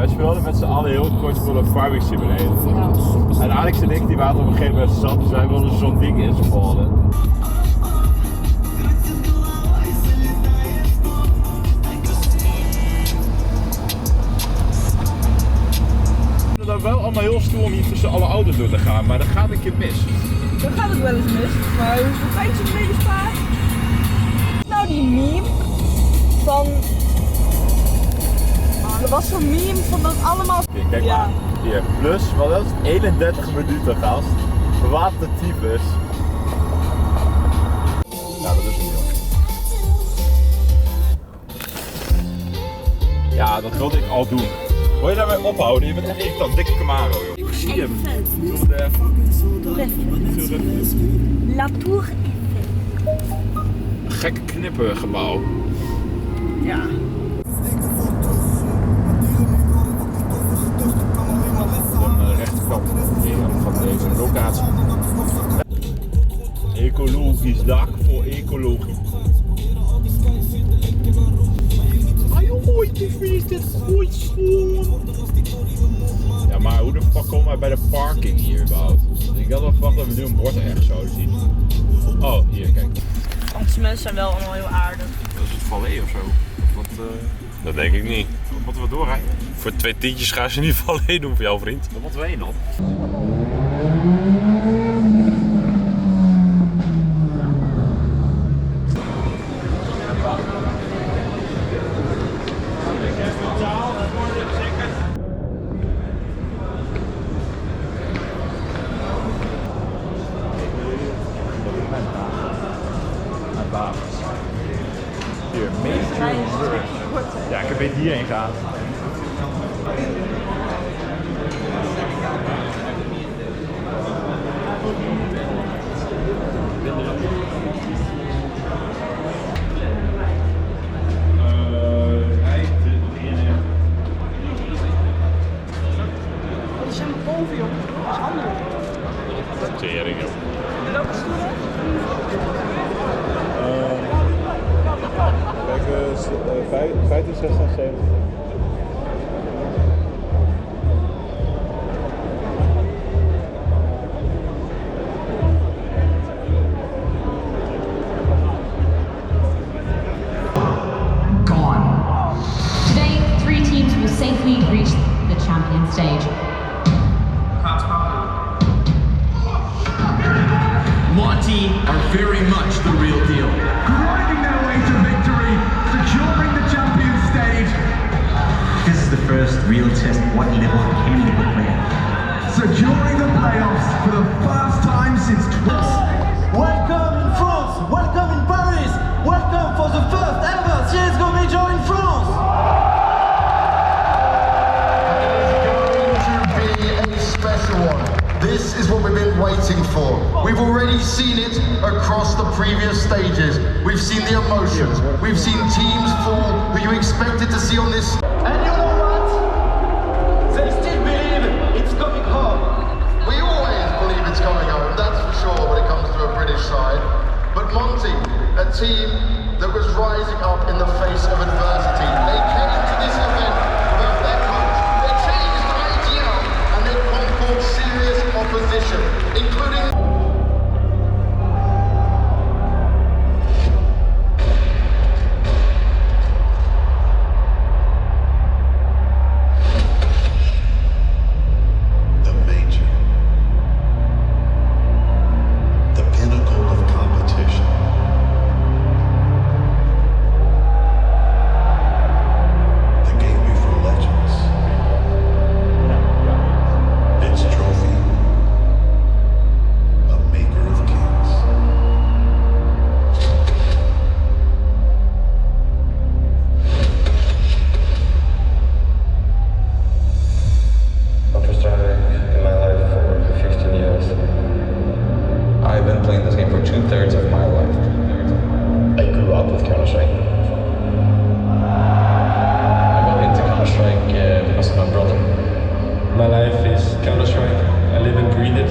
wij speelden met z'n allen heel kort voor een farming simulator. Ja. En Alex en ik die waren op een gegeven moment zat, dus wij wilden zo'n ding inspannen. Het wel allemaal heel stoer om hier tussen alle auto's door te gaan, maar dat gaat een keer mis. Dan gaat het wel eens mis, maar hoeveel tijd je mee bespaart? Nou die meme van... Er was zo'n meme van dat allemaal... Kijk maar, hier, plus, wat is het? 31 minuten gast. Wat de tyfus. Nou, dat is hem joh. Ja, dat wilde ik al doen. Wil je daarbij ophouden? Je bent echt irritant, dikke Camaro joh. Ik zie hem. La Tour Eiffel. Een gekke knippengebouw. Ja. Aan de rechterkant van deze locatie. Ecologisch dak voor ecologie. Ja, maar hoe de fuck komen wij bij de parking hier überhaupt? Ik had wel verwacht dat we nu een bord ergens zouden zien. Oh, hier, kijk. Onze mensen zijn wel allemaal heel aardig. Dat is het FLYY of zo. Dat denk ik niet. Wat moeten we doorrijden? Voor 2 tientjes gaan ze niet FLYY doen voor jouw vriend. Dan moeten we heen dan. Hier, Major. Ja, ik heb beter hierheen gaan. Wat zijn boven joh? Dat is andere. Tering joh. Welke stoelen? Kijk, 15, 16, 17. Today, 3 teams will safely reach the champion stage. Monty are very much the real deal. Grinding their way to victory, securing the champion stage. This is the first real test what level can you play at. Securing the playoffs for the first time since Welcome in France, welcome in Paris, welcome for the first ever seance major in France. It is going to be a special one. This is what we've been waiting for. We've already seen it across the previous stages. We've seen the emotions. We've seen teams fall who you expected to see on this. And you know what? They still believe it's coming home. We always believe it's coming home, that's for sure when it comes to a British side. But Monty, a team that was rising up in the face of adversity. They came to this event without their coach. They changed the idea and they conquered serious opposition, including the major, the pinnacle of competition. The game before legends. Its trophy, a maker of kings. Counter-Strike in my life for 15 years. I've been playing this game for 2/3 of my life. I grew up with Counter-Strike. I got into Counter-Strike because of my brother. My life is Counter-Strike. I live and breathe it.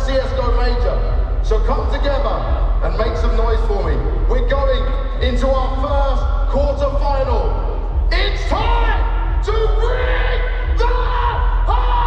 CSGO Major. So come together and make some noise for me. We're going into our first quarter-final. It's time to bring the high!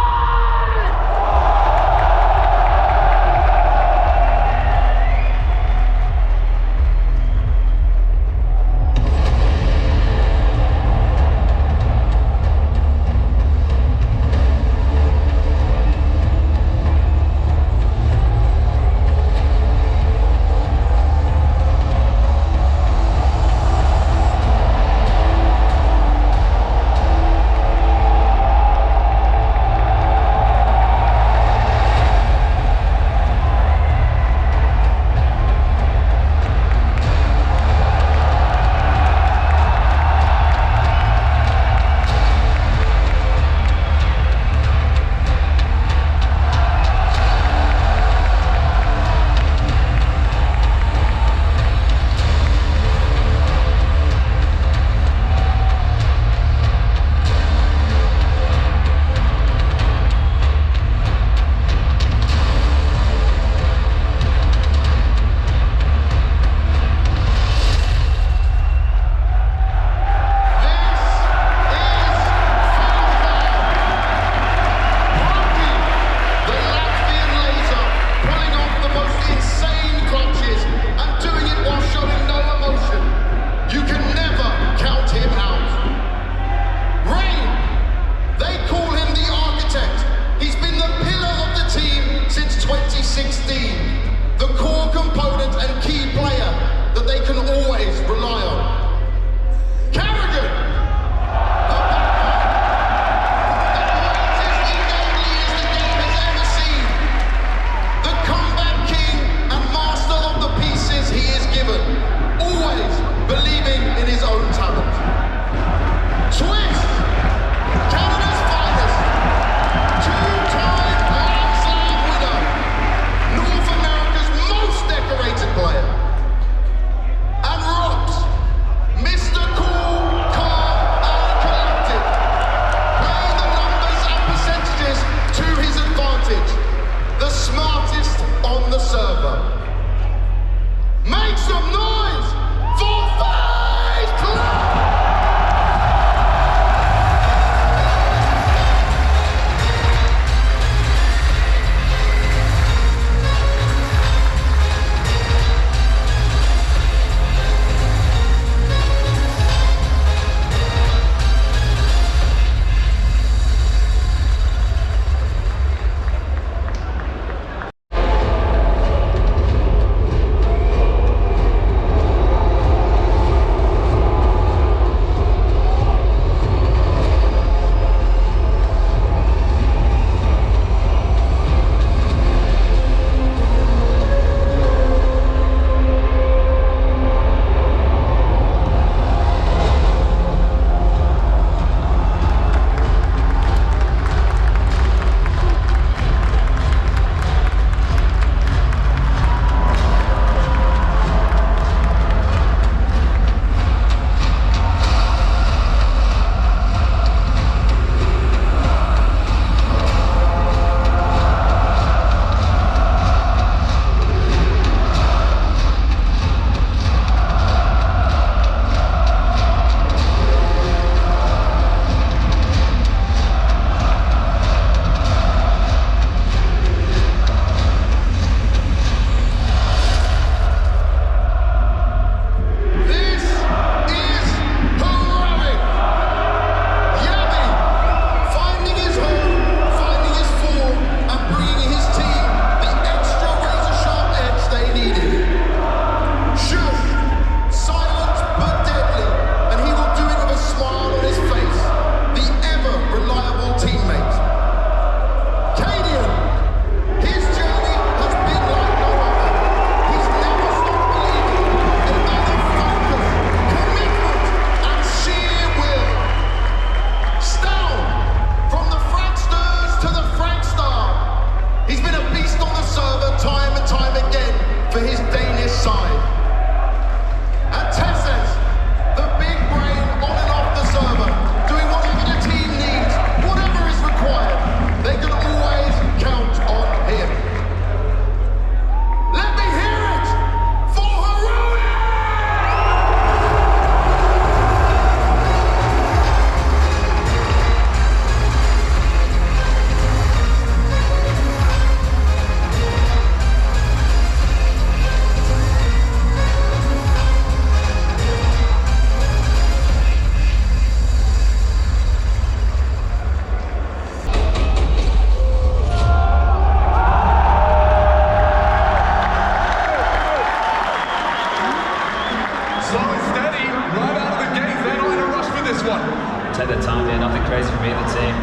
crazy from either team.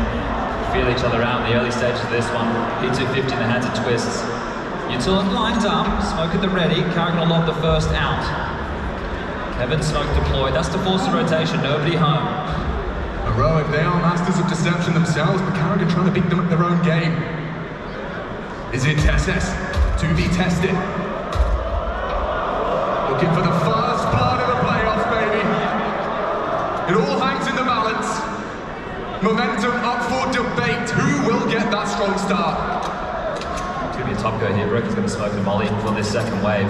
Feel each other out in the early stages of this one. P250 in the hands of Twists. Util lined up, Smoke at the ready. Carrigan will lob the first out. Kevin Smoke deployed. That's to force the rotation. Nobody home. Heroic, they are masters of deception themselves, but Carrigan trying to beat them at their own game. Is it Tesses to be tested? Looking for the first blood of the playoffs, baby. It all hangs in the balance. Momentum up for debate. Who will get that strong start? It's going to be a top go here. Brook is going to smoke the molly for this second wave.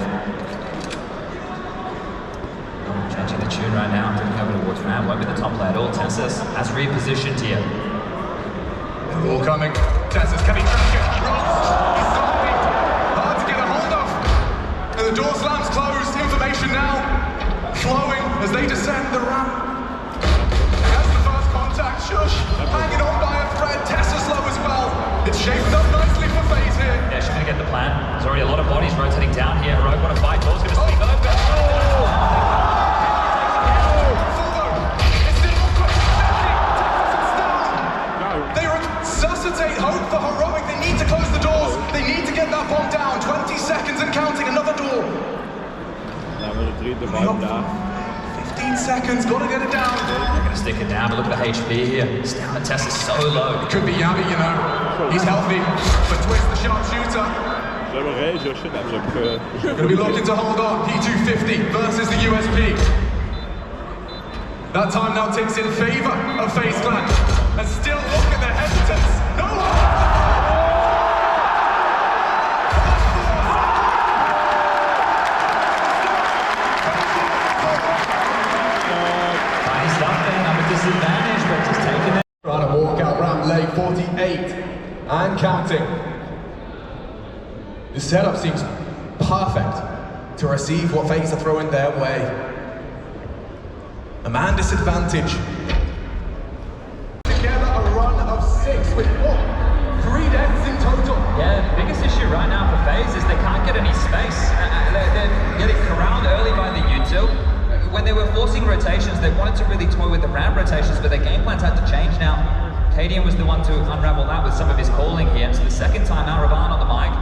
Changing the tune right now. Moving over towards Ram. Won't be the top play at all. Tesses has repositioned here. They're all coming. Tesses, can he track it? Rolls. He's stopping. Hard to get a hold of. And the door slams closed. Information now flowing as they descend the ramp. That's the first contact. Shush. Hanging on by a thread. Tesses low as well. It's shaping up nicely for Faze here. Yeah, she's going to get the plan. There's already a lot of bodies rotating down here. Heroic want to fight. Door's going to speak open. They resuscitate hope for Heroic. They need to close the doors. They need to get that bomb down. 20 seconds and counting. Another door. 15 seconds. Got to get it down. They're going to stick it down, but look at the HP here. It's down. The test is so low. It could be Yabby, you know. He's healthy, but Twist the sharpshooter. Going to be looking to hold on. P250 versus the USP. That time now ticks in favor of FaZe Clan. And still look at the hesitance. No one! Disadvantage, but just taking it. Trying to walk out ramp late 48 and counting. The setup seems perfect to receive what FaZe are throwing their way. A man disadvantage. Together a run of 6 with what? 3 deaths in total. Yeah, the biggest issue right now for FaZe is they can't get any space. They're getting corralled early by the YOUU. When they were forcing rotations, they wanted to really toy with the ramp rotations, but their game plans had to change now. Cadian was the one to unravel that with some of his calling here. It's the second time Araban on the mic.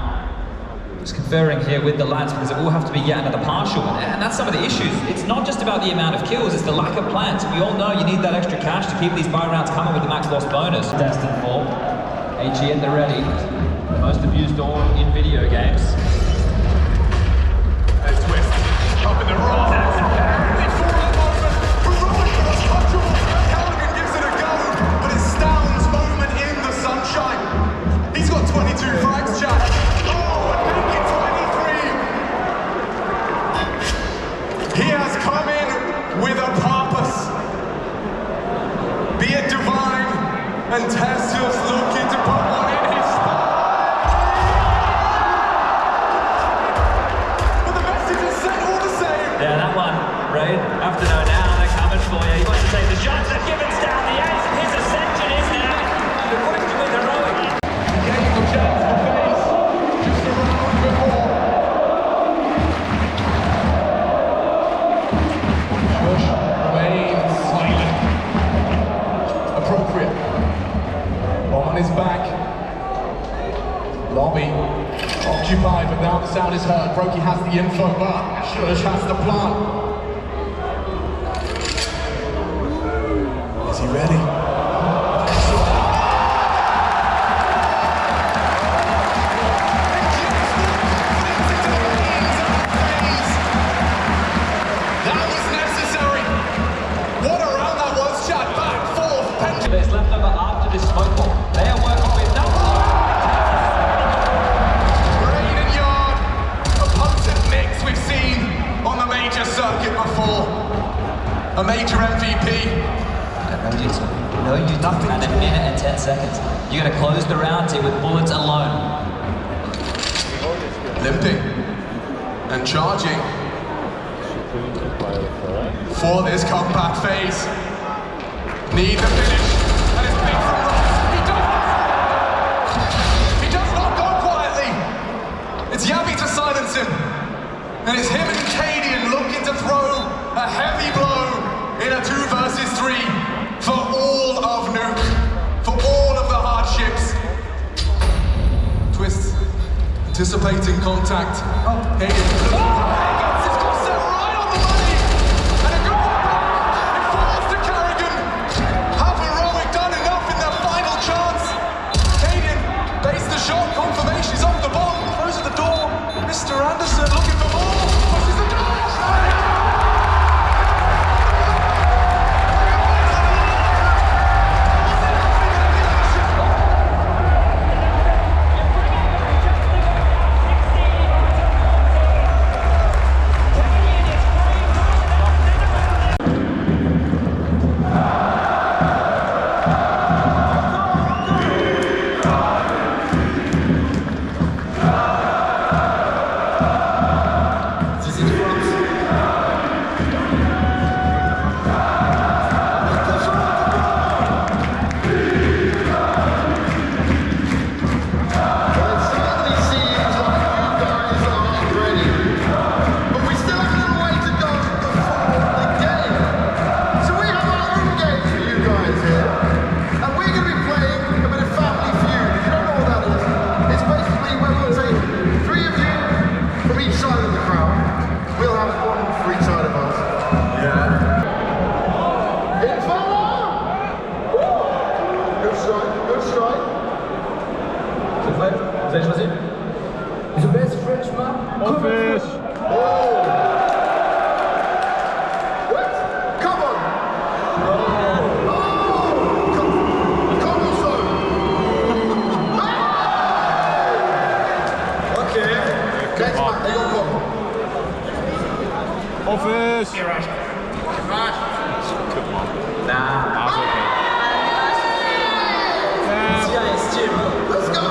Just conferring here with the lads because it will have to be yet another partial. And that's some of the issues. It's not just about the amount of kills, it's the lack of plans. We all know you need that extra cash to keep these buy rounds coming with the max loss bonus. Destined for HE at the ready. The most abused door in video games. There's Twist. Up in the raw. He's got 22 frags, chat. Oh, and make it 23. He has come in with a purpose. Be it divine, and Tess just looking to put one in his spot. But the message is set all the same. Yeah, that one, right? After no now, they're coming for you. He wants to take the shots. They're giving down the ace, and his ascension is now. According to with Heroic. Lobby occupied, but now the sound is heard. Brokey has the info, but Shush has the plan. Is he ready? That was necessary. What a round that was, chat. Back, forth, pension. There's left over after this smoke ball. They are working with no on the major circuit before. A major MVP. No, you nothing. And a minute and 10 seconds. You're going to close the round here with bullets alone. Limping and charging for this comeback phase. Need the finish, and it's big from Ross. He does not go quietly. It's Yabby to silence him. And it's him and Cadian looking to throw a heavy blow in a 2 versus 3 for all of YOUU. Anticipating contact. Here he gets his set right on the money. And it goes back. It falls to Carrigan. Have Heroic done enough in their final chance? Caden based the shot. Confirmation is off the ball. Closes the door. Mr. Anderson looking for more. Pushes the door. Vous avez choisi? The best French map? Office! What? Come on! Okay. Next map, they got come. Office! Nah. Seance team. Let's go!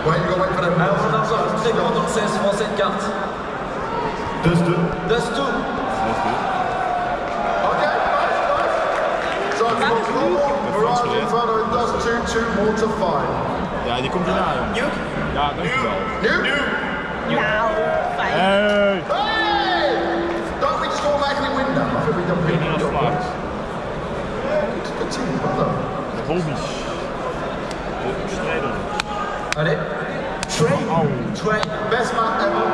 Ouais, you go wait for them. Alors on a besoin de très grand dans le CS pour cette carte. Dust 2. Dust 2. Okay, nice. So it's got Mirage Inferno and Dust 2, 2 more to find. Ja, die komt hierna, jongen. Ja, dankjewel. New? Nou, fijn. Hey! Hey! Don't we just automatically win now? I think we done pretty good job. Good team, well done. Hobby's. Strijden. Allez. Train. Train. Best map ever.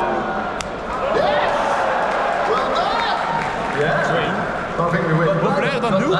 Yes! Well done! Yeah. Train. I think we win. Populair dan nu?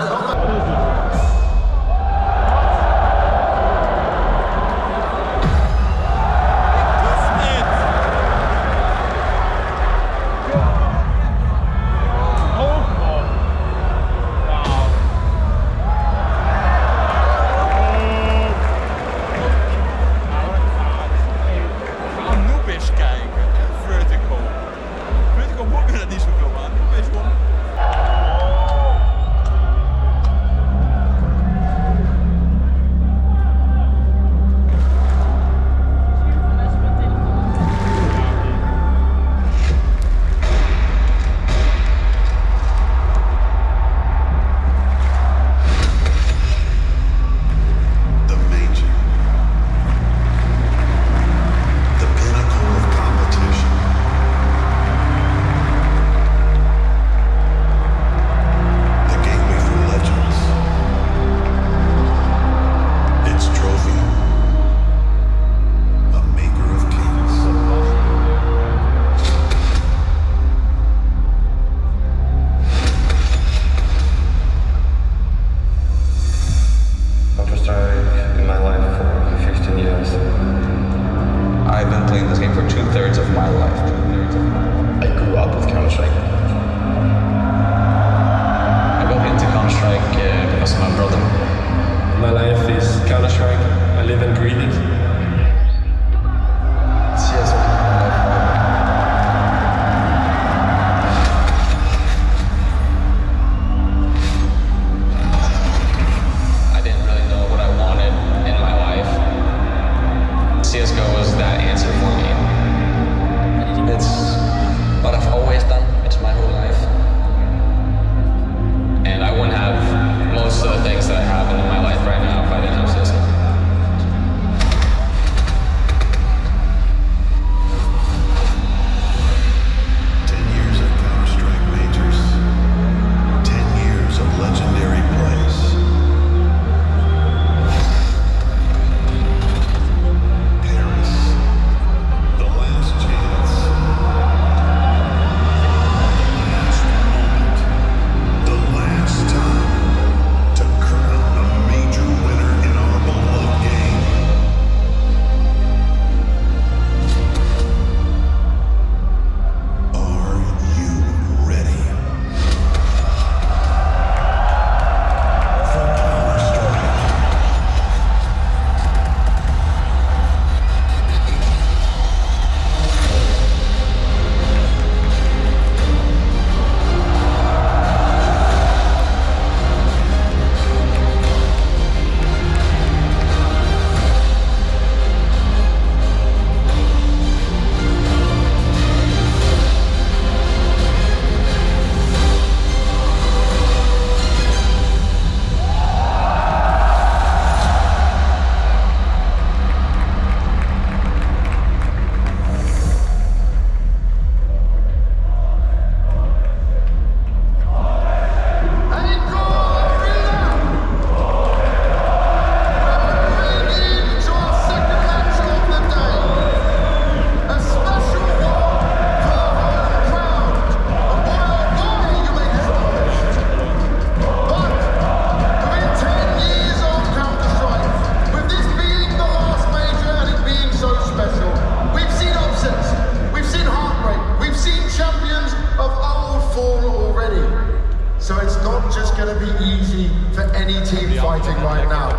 right now.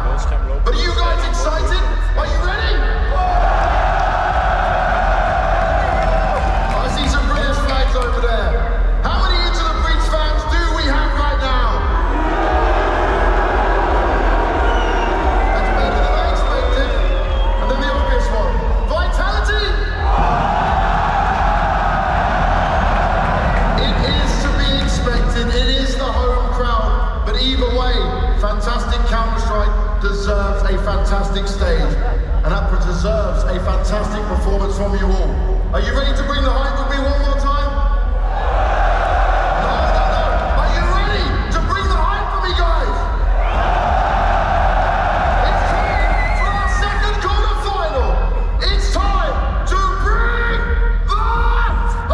But are you guys excited? Are you ready? I see some British flags over there. How many Into the Breach fans do we have right now? That's better than I expected. And then the obvious one, Vitality. It is to be expected. It is the home crowd. But either way, fantastic Counter-Strike deserves a fantastic stage. And that deserves a fantastic performance from you all. Are you ready to bring the hype with me one more time? No. Are you ready to bring the hype for me, guys? It's time for our second quarter-final. It's time to bring the hype!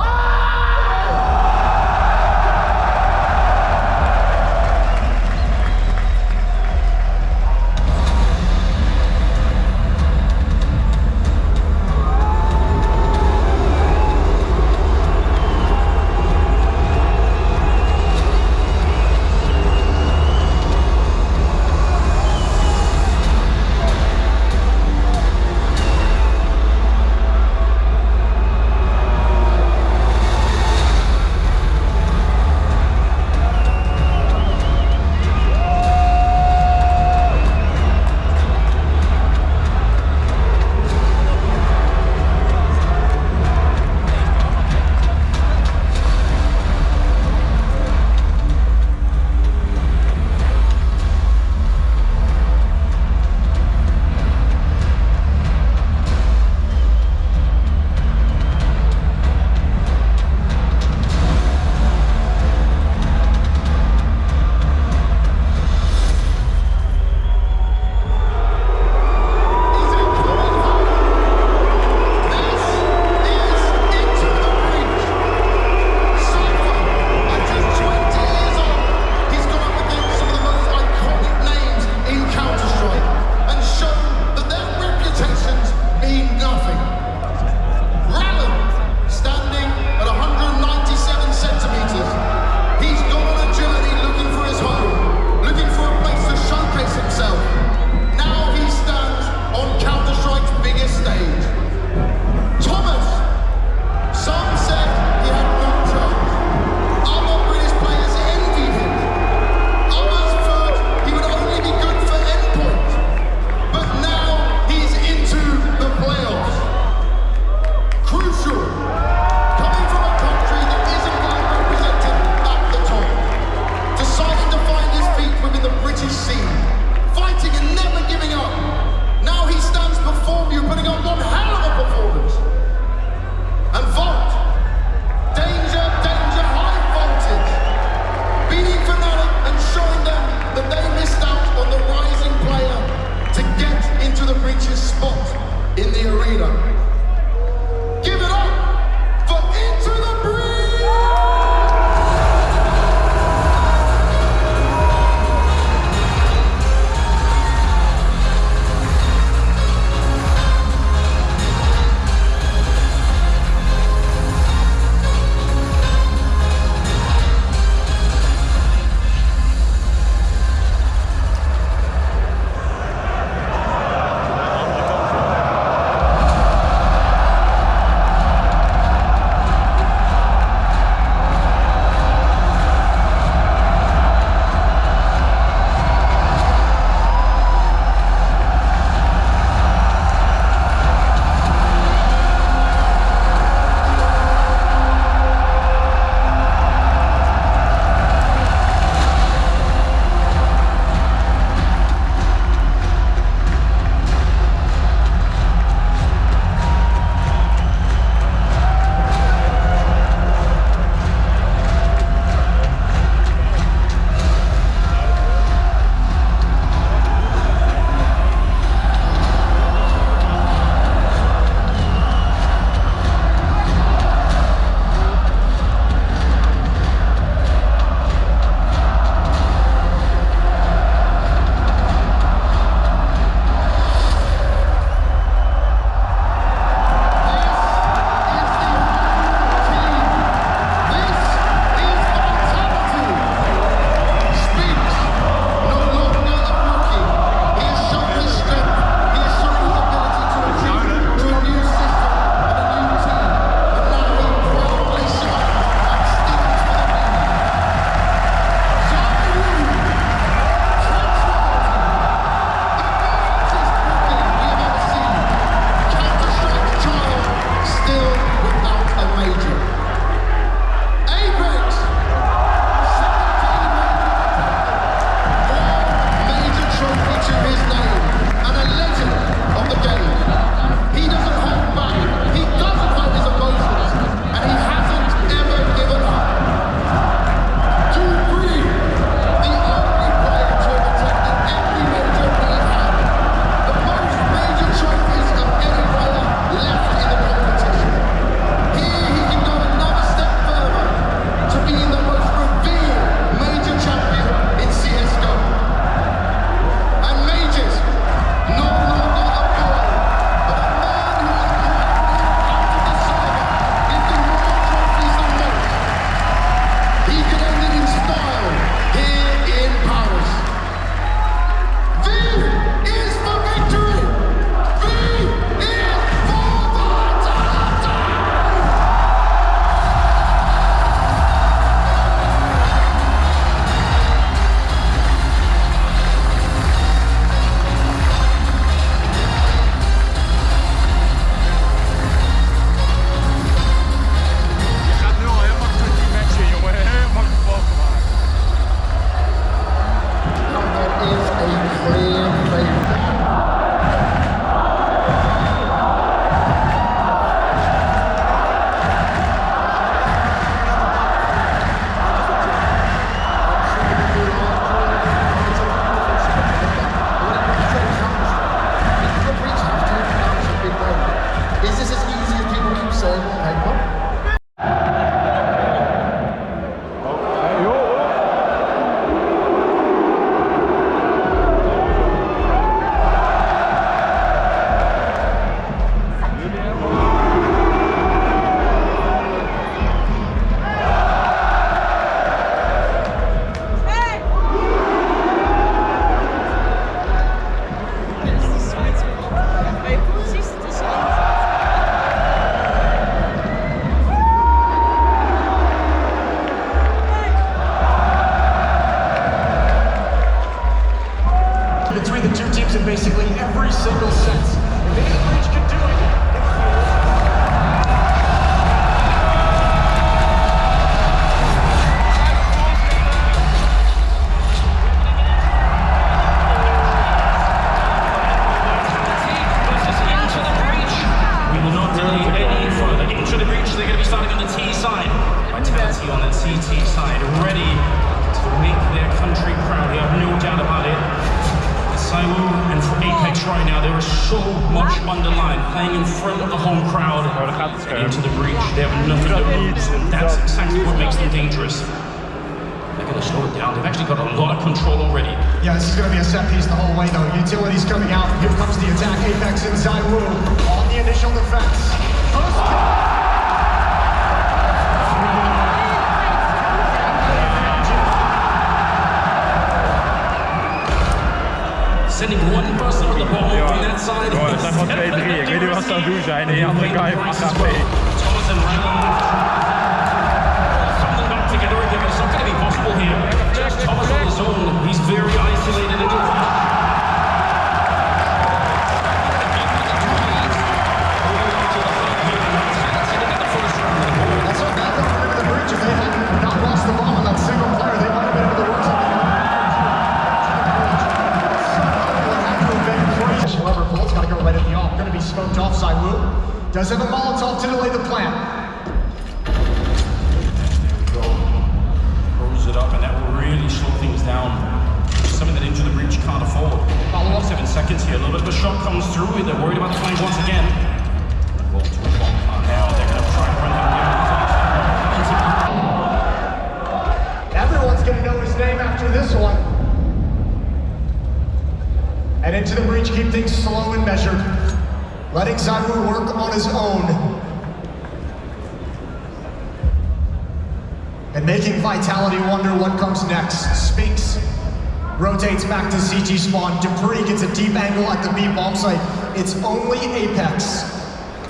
basically every single sense. If Into the Breach can do it, on that CT side, ready to make their country proud. You have no doubt about it. YOUU and for Apex right now, there is so much underlined, playing in front of the home crowd. Into the Breach, they have nothing to lose, and that's exactly what makes them dangerous. They're going to slow it down. They've actually got a lot of control already. Yeah, this is going to be a set piece the whole way, though. Utilities coming out. Here comes the attack. Apex and YOUU on the initial defense. Sending one person with the ball on that side. Oh, het zijn gewoon 2-3. Ik weet niet wat ze aan het doen zijn. En die andere guy van AKP. Thomas and Ryan. Something back together again, but it's not going to be possible here. Just Thomas on his own. He's very isolated in the That's not bad though. Remember the Breach, if they had not lost the ball on that single player, they might have been able to work something. However, Bolt's got to go right at the off. Going to be smoked off. YOUU does have a Molotov to delay the plan. Throws it up, and that will really slow things down. Something that Into the Breach can't afford. Follow up 7 seconds here. A little bit of a shot comes through. They're worried about the flank once again. Ball to a bomb. Now they're going to try and run them down. Everyone's going to know his name after this one. And Into the Breach keep things slow and measured, letting YOUU work on his own. And making Vitality wonder what comes next. Spinks rotates back to CT spawn. Dupree gets a deep angle at the B bomb site. It's only Apex.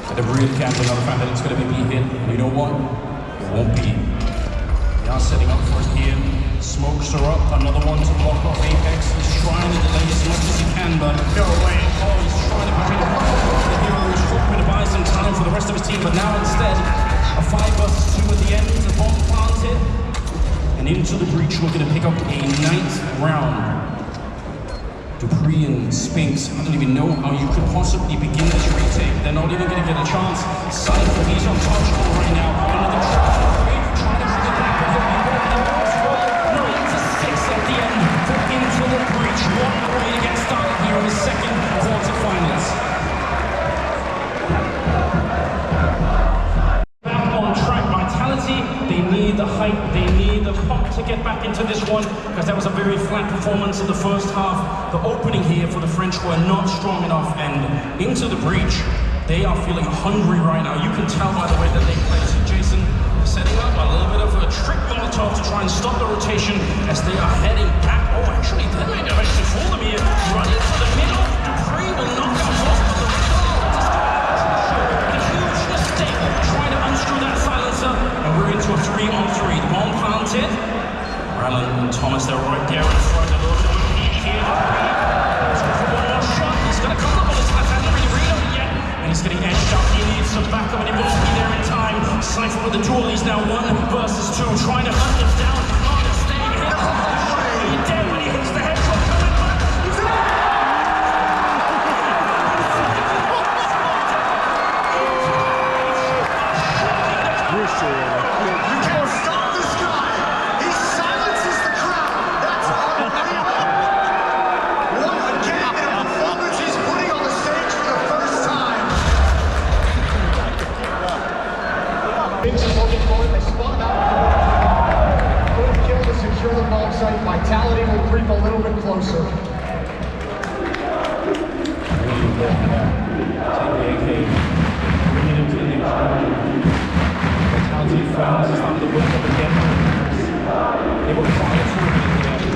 And the real camp, another fan that it's going to be hit. And you know what? It won't be. They are setting up for it here. Smokes are up, another one to block off Apex. He's trying to delay as much as he can, but no way. Oh, he's trying to push it. The hero was hoping to buy some time for the rest of his team, but now instead, a 5 versus 2 at the end, the bomb planted. And Into the Breach looking to pick up a 9th round. Dupree and Spinks, I don't even know how you could possibly begin this retake. They're not even going to get a chance. Cypher, he's on top right now. Another shot for Dupree, trying to bring it back with him. At the end for Into the Breach. What a way to get started here in the second quarterfinals. Back on track, Vitality. They need the hype, they need the pump to get back into this one, because that was a very flat performance in the first half. The opening here for the French were not strong enough, and Into the Breach, they are feeling hungry right now. You can tell by the way that they play. So Jason setting up a little bit of a trick Molotov to try and stop the rotation as they are heading back. Oh, actually, they might have actually fooled them here. Running to the middle. Dupree will knock out both of them. A huge mistake trying to unscrew that silencer. And we're into a 3-on-3. The bomb planted. Rallen and Thomas, they're right there in front. A little bit of a peek here. He's going for one more shot. He's going to come up on his left hand. Not really reloaded yet. And he's getting edged up. He needs some backup, and he won't be there in time. Cypher with the duel. He's now 1 versus 2, trying to hunt them down. Oh, they're staying hit. He's dead when he hits the headshot. Coming back. You can't stop this guy. He silences the crowd. That's unbelievable. What again in a performance he's putting on the stage for the first time. Spinks is looking for it. They spot him out. Good kill to secure the bomb site. Vitality will creep a little bit closer. Faze is starting to work up again. They were trying to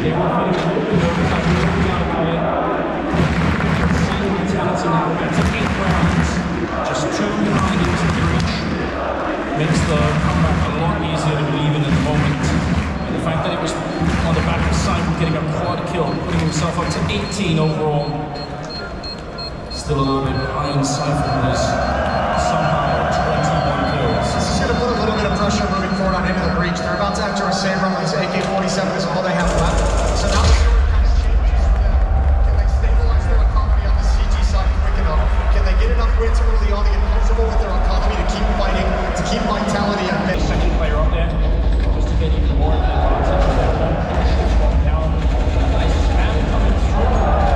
they were feeling a little bit nervous. I was looking out about it. Seeing Vitality now back to 8 rounds. Just 2 behind Into the Breach. Makes the comeback a lot easier to believe in at the moment. And the fact that it was on the back of Cypher getting a quad kill, putting himself up to 18 overall. Still a little bit behind Cypher, who is somehow 21 kills. This is going to put a little bit of pressure moving forward on into the breach. They're about to enter a saber on this AK-47 is all they have left. So now the story kind of changes for them. Can they stabilize their economy on the CG side quick enough? Can they get enough wins early on to get comfortable with their economy to keep fighting, to keep vitality at bay? Second player up there, just to get even more advantage. Down, nice spam coming through.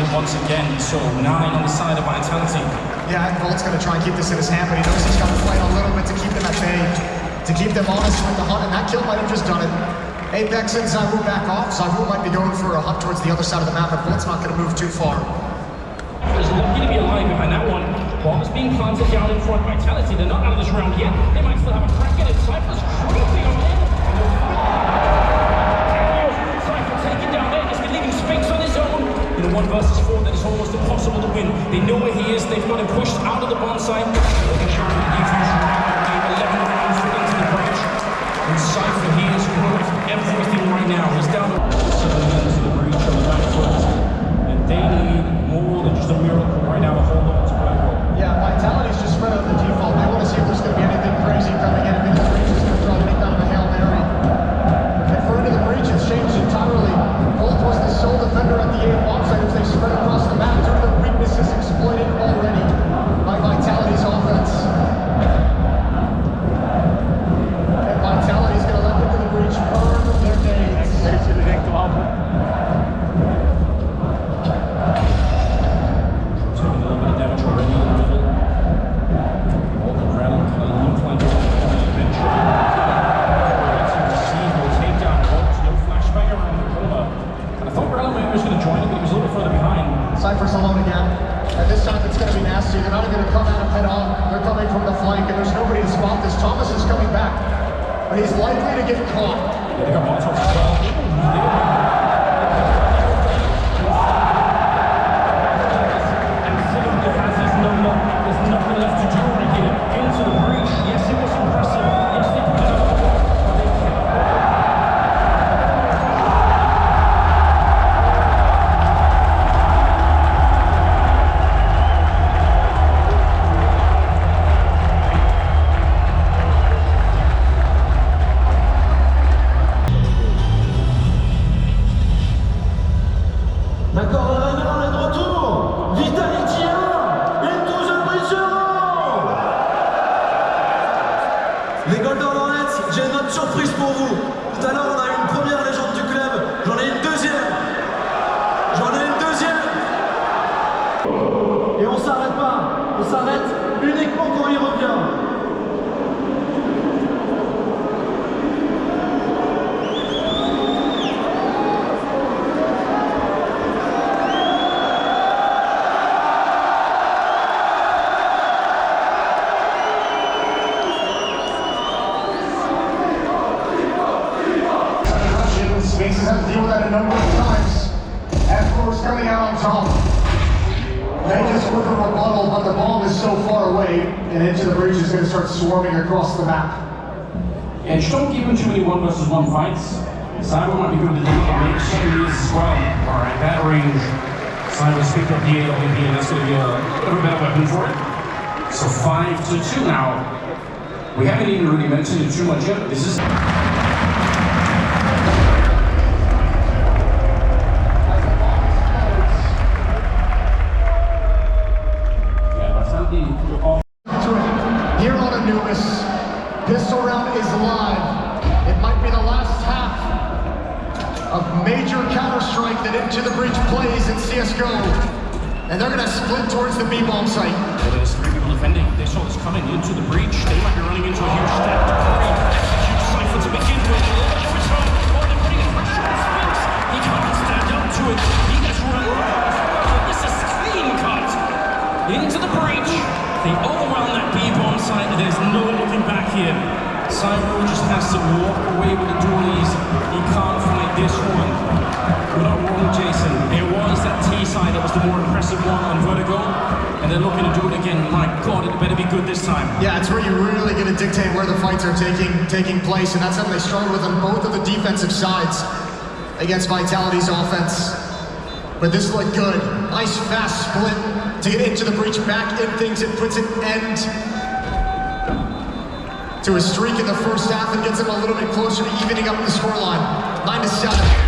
Once again, so 9 on the side of Vitality. Yeah, and Volt's going to try and keep this in his hand, but he knows he's got to play a little bit to keep them at bay, to keep them honest with the hunt, and that kill might have just done it. Apex and YOUU back off. YOUU might be going for a hunt towards the other side of the map, but Volt's not going to move too far. There's lucky to be alive behind that one. Bomb's being planted down in front. Vitality, they're not out of this round yet. They might still have a crack at it. Cypher's creeping on in. Cypher taking down there, just leaving space on his own. In a 1 versus 4 that is almost impossible to win. They know where he is, they've got him pushed out of the bomb site. Making sure the defense round 11 rounds into the breach. And Cypher, he is worth everything right now. He's down 7 minutes to the breach on the back foot. And they need more than just a miracle right now to hold on to Blackrock. Yeah, Vitality's just spread out the default. They want to see if there's going to be anything crazy coming in. If the breach is going to try to make that of a Hail Mary. And for into the breach, it's changed entirely. Volt was the sole defender at the A bomb site as they spread across the map. Two of their weaknesses exploited already by Vitality's offense. And Vitality's going to let into the breach burn their days. Taking a little bit of damage already in the middle. All the ground look like eventually. Was going to join him, but he was a little further behind. Cypher's alone again, and this time it's going to be nasty. They're not going to come at him head on. They're coming from the flank, and there's nobody to spot this. Thomas is coming back, but he's likely to get caught. Yeah, they got Molotov as well. Absolutely has his number. There's nothing left to do right here. Into the breach. Yes, it was impressive. Yes, they put it up. But they cannot. D'accord, le runner est de retour. Vitality 1 into the breach. Les Golden Hornets, j'ai une autre surprise pour vous. Tout à l'heure, on a eu une première légende du club. J'en ai une deuxième. Et on s'arrête pas. On s'arrête uniquement quand il revient. Spaces had to deal with that a number of times. F4's coming out on top. They just with a rebuttal, but the bomb is so far away, and into the breach is going to start swarming across the map. And just don't give him too many 1 versus 1 fights. Cyber might be good to make some of these as well. Alright, that range. Cyber's picked up the AWP, and that's going to be a little better weapon for it. So 5-2 now. We haven't even really mentioned it too much yet. This is. Here on Anubis, pistol round is live. It might be the last half of Major Counter-Strike that Into the Breach plays in CSGO. And they're going to split towards the B-bomb site. Well, there's 3 people defending. They saw this coming into the breach. They might be running into a huge step. Execute Cypher to begin with. A little bit of return. Oh, they're putting in pressure on Sphinx. He can't stand up to it. He gets run over. This is clean cut. Into the breach. They overwhelm that B-bomb site. There's no looking back here. Cypher Cypher just has to walk away with the dualies. He can't fight this one. You're not wrong, Jason. It was that T-side that was the more impressive one on Vertigo. And they're looking to do it again. My God, it better be good this time. Yeah, it's where you're really going to dictate where the fights are taking place, and that's something they struggled with on both of the defensive sides against Vitality's offense. But this looked good. Nice fast split to get into the breach, back in things. It puts an end to a streak in the first half and gets them a little bit closer to evening up the scoreline. 9-7.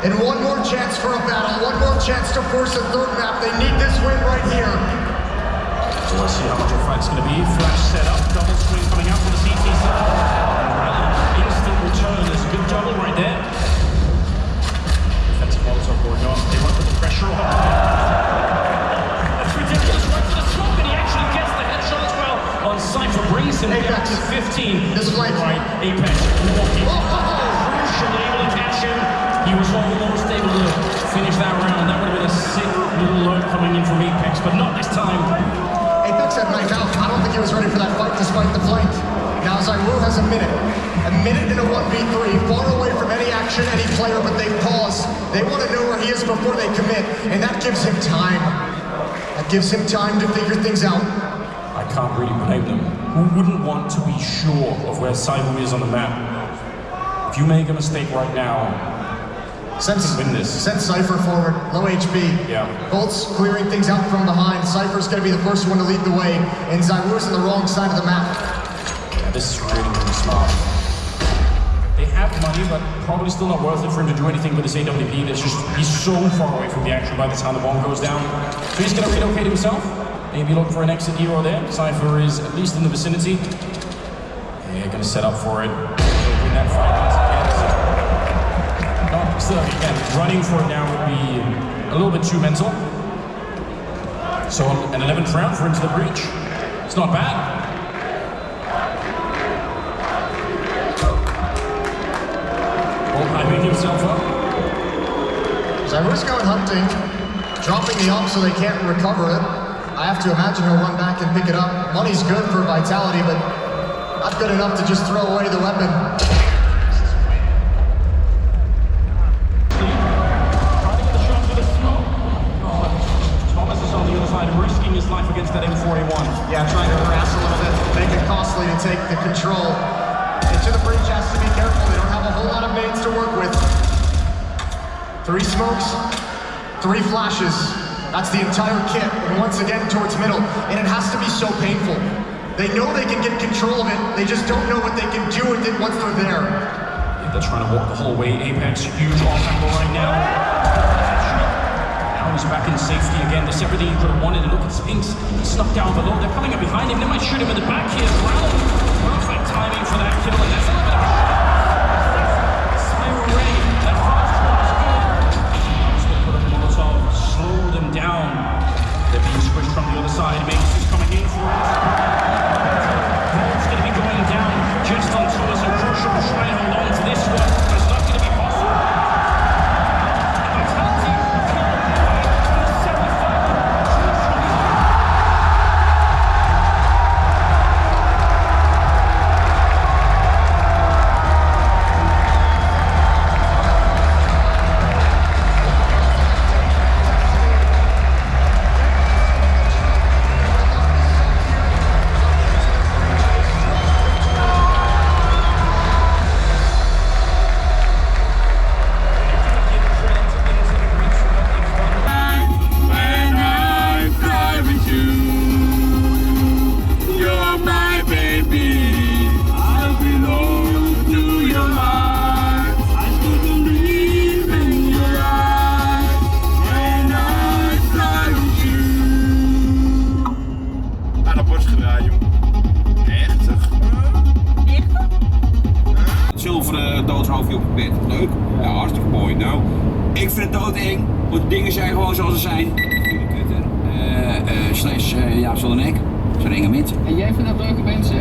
And one more chance for a battle, one more chance to force a third map. They need this win right here. So let's see how much of a fight's going to be. Flash set up, double swing coming out from the CT side. Instant return, there's a good double right there. Defensive Molotov going on. They want to put the pressure on. That's ridiculous, right for the smoke, and he actually gets the headshot as well on Cypher. Brings him down to 15. This flank. Right, Apex walking. Crucial able to catch him. He was almost able to finish that round. That would have been a sick little alert coming in from Apex, but not this time. Apex had knife out. I don't think he was ready for that fight despite the flank. Now YOUU has a minute. A minute in a 1v3, far away from any action, any player, but they pause. They want to know where he is before they commit, and that gives him time. That gives him time to figure things out. I can't really blame them. Who wouldn't want to be sure of where YOUU is on the map? If you make a mistake right now, Send Cypher forward, low HP. Yeah. Bolt's clearing things out from behind. Cypher's going to be the first one to lead the way, and YOUU's on the wrong side of the map. Yeah, this is really, really smart. They have money, but probably still not worth it for him to do anything with his AWP. He's so far away from the action by the time the bomb goes down. So he's going to relocate himself. Maybe look for an exit here or there. Cypher is at least in the vicinity. Yeah, going to set up for it. Win that fight once again. Still, again, running for it now would be a little bit too mental. So an 11th round for into the breach. It's not bad. Bolt hyping himself up. YOUU's going hunting, dropping the op so they can't recover it. I have to imagine he'll run back and pick it up. Money's good for Vitality, but not good enough to just throw away the weapon. Risking his life against that M4A1. Yeah, trying to harass a little bit, make it costly to take the control. Into the breach has to be careful. They don't have a whole lot of nades to work with. 3 smokes, 3 flashes. That's the entire kit, and once again towards middle. And it has to be so painful. They know they can get control of it. They just don't know what they can do with it once they're there. Yeah, they're trying to walk the whole way. Apex, huge off angle right now. He's back in safety again. That's everything he could have wanted. And look at Spinks. He snuck down below. They're coming up behind him. They might shoot him in the back here. Perfect timing for that kill. And that's a little bit of Cypher ready. That fast one is good. He's going to put up a Molotov, slow them down. They're being squished from the other side. Magus is coming in for it. Bolt's going to be going down just on Thomas. So crucial to try and hold on to this one. It's not going to be possible. Leuk? Ja, hartstikke mooi. Nou, ik vind het doodeng, want de dingen zijn gewoon zoals ze zijn. Slash Jaap Zollenek. zijn enge mensen. En jij vindt dat leuke mensen